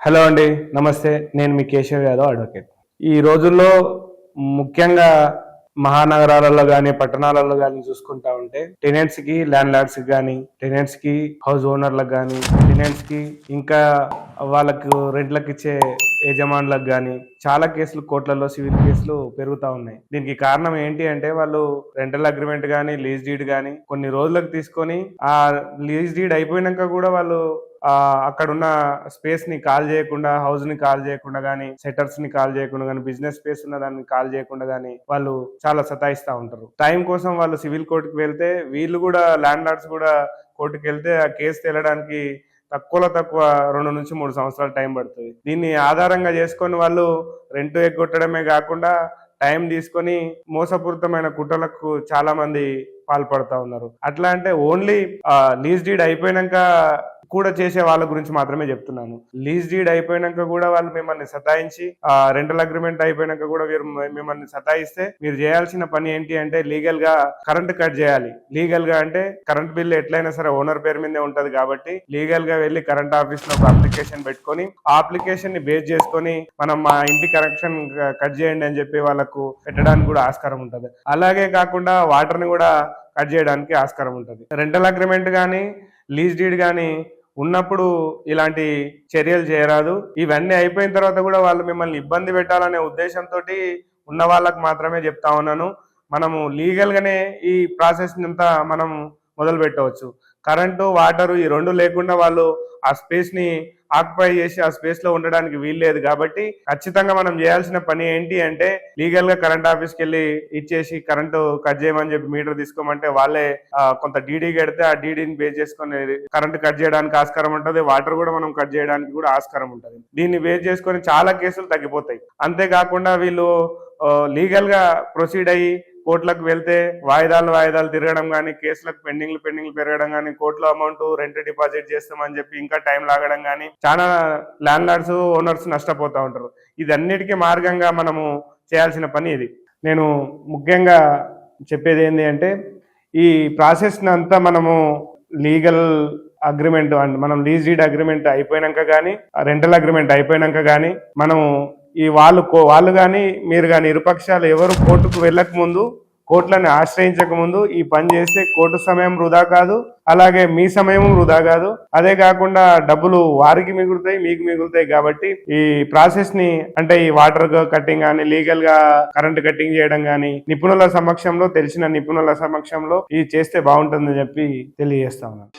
Hello అండి, నమస్తే. నేను మీ కేశవ్ యాదవ్, అడ్వకేట్. ఈ రోజుల్లో ముఖ్యంగా మహానగరాలలో కానీ పట్టణాలలో కానీ చూసుకుంటా ఉంటే టెనెంట్స్కి, ల్యాండ్ లార్డ్స్కి కానీ, టెనెంట్స్కి, హౌస్ ఓనర్లకు కానీ, టెనెంట్స్కి ఇంకా వాళ్ళకు రెంట్లకు ఇచ్చే యజమానులకు కానీ చాలా కేసులు కోర్టులలో సివిల్ కేసులు పెరుగుతూ ఉన్నాయి. దీనికి కారణం ఏంటి అంటే వాళ్ళు రెంటల్ అగ్రిమెంట్ కానీ, లీజ్ డీడ్ కానీ కొన్ని రోజులకు తీసుకొని ఆ లీజ్ డీడ్ అయిపోయినాక కూడా వాళ్ళు అక్కడ ఉన్న స్పేస్ ని కాల్ చేయకుండా, హౌస్ ని కాల్ చేయకుండా కానీ, సెటర్స్ ని కాల్ చేయకుండా కానీ, బిజినెస్ స్పేస్ ఉన్న దాన్ని కాల్ చేయకుండా కానీ వాళ్ళు చాలా సతాయిస్తూ ఉంటారు. టైం కోసం వాళ్ళు సివిల్ కోర్టుకి వెళ్తే, వీళ్ళు కూడా ల్యాండ్ లార్డ్స్ కూడా కోర్టుకి వెళ్తే ఆ కేసు తేలడానికి తక్కువ 2 నుంచి 3 సంవత్సరాలు టైం పడుతుంది. దీన్ని ఆధారంగా చేసుకొని వాళ్ళు రెంట్ ఎగ్గొట్టడమే కాకుండా టైం తీసుకొని మోసపూరితమైన కుట్రలకు చాలా మంది పాల్పడుతూ ఉన్నారు. అట్లా అంటే ఓన్లీ లీజ్ డీడ్ అయిపోయినాక కూడా చేసే వాళ్ళ గురించి మాత్రమే చెప్తున్నాను. లీజ్ డీడ్ అయిపోయినాక కూడా వాళ్ళు మిమ్మల్ని సతాయించి, రెంటల్ అగ్రిమెంట్ అయిపోయినాక కూడా మిమ్మల్ని సతాయిస్తే మీరు చేయాల్సిన పని ఏంటి అంటే లీగల్ గా కరెంట్ కట్ చేయాలి. లీగల్ గా అంటే కరెంట్ బిల్ ఎట్లయినా సరే ఓనర్ పేరు మీదే ఉంటది కాబట్టి లీగల్ గా వెళ్ళి కరెంట్ ఆఫీస్ లో ఒక అప్లికేషన్ పెట్టుకొని ఆ అప్లికేషన్ ని బేస్ చేసుకొని మనం మా ఇంటి కనెక్షన్ కట్ చేయండి అని చెప్పి వాళ్ళకు పెట్టడానికి కూడా ఆస్కారం ఉంటది. అలాగే కాకుండా వాటర్ ని కూడా కట్ చేయడానికి ఆస్కారం ఉంటది. రెంటల్ అగ్రిమెంట్ కానీ, లీజ్ డీడ్ కానీ ఉన్నప్పుడు ఇలాంటి చర్యలు చేయరాదు. ఇవన్నీ అయిపోయిన తర్వాత కూడా వాళ్ళు మిమ్మల్ని ఇబ్బంది పెట్టాలనే ఉద్దేశంతో ఉన్న వాళ్ళకు మాత్రమే చెప్తా ఉన్నాను. మనము లీగల్ గానే ఈ ప్రాసెస్ అంతా మనం మొదలు పెట్టవచ్చు. కరెంటు, వాటరు ఈ రెండు లేకుండా వాళ్ళు ఆ స్పేస్ ని ఆక్యుపై చేసి ఆ స్పేస్ లో ఉండడానికి వీల్లేదు. కాబట్టి ఖచ్చితంగా మనం చేయాల్సిన పని ఏంటి అంటే లీగల్ గా కరెంట్ ఆఫీస్కి వెళ్ళి ఇచ్చేసి కరెంటు కట్ చేయమని చెప్పి మీటర్ తీసుకోమంటే వాళ్ళే కొంత డీడీ కడితే ఆ డీడీని బేస్ చేసుకొని కరెంట్ కట్ చేయడానికి ఆస్కారం ఉంటుంది. వాటర్ కూడా మనం కట్ చేయడానికి కూడా ఆస్కారం ఉంటుంది. దీన్ని బేస్ చేసుకొని చాలా కేసులు తగ్గిపోతాయి. అంతేకాకుండా వీళ్ళు లీగల్ గా ప్రొసీడ్ అయ్యి కోర్టులకు వెళ్తే వాయిదాలు తిరగడం కానీ, కేసులకు పెండింగ్లు పెరగడం కానీ, కోర్టులో అమౌంట్ రెంట్ డిపాజిట్ చేస్తామని చెప్పి ఇంకా టైం లాగడం కానీ చాలా ల్యాండ్ లార్డ్స్, ఓనర్స్ నష్టపోతూ ఉంటారు. ఇదన్నిటికీ మార్గంగా మనము చేయాల్సిన పని ఇది. నేను ముఖ్యంగా చెప్పేది ఏంటి అంటే ఈ ప్రాసెస్ అంతా మనము లీగల్ అగ్రిమెంట్ అండ్ మనం లీజ్ డీడ్ అగ్రిమెంట్ అయిపోయినాక కానీ, రెంటల్ అగ్రిమెంట్ అయిపోయినాక కానీ మనము ఈ వాళ్ళు కానీ మీరు కానీ ఇరుపక్షాలు ఎవరు కోర్టుకు వెళ్ళక ముందు, కోర్టులను ఆశ్రయించక ముందు ఈ పని చేస్తే కోర్టు సమయం వృధా కాదు, అలాగే మీ సమయం వృధా కాదు. అదే కాకుండా డబ్బులు వారికి మిగులుతాయి, మీకు మిగులుతాయి. కాబట్టి ఈ ప్రాసెస్ ని అంటే ఈ వాటర్ కట్టింగ్ కానీ, లీగల్ గా కరెంట్ కట్టింగ్ చేయడం కానీ నిపుణుల సమక్షంలో, తెలిసిన నిపుణుల సమక్షంలో ఇది చేస్తే బాగుంటుందని చెప్పి తెలియజేస్తా ఉన్నాను.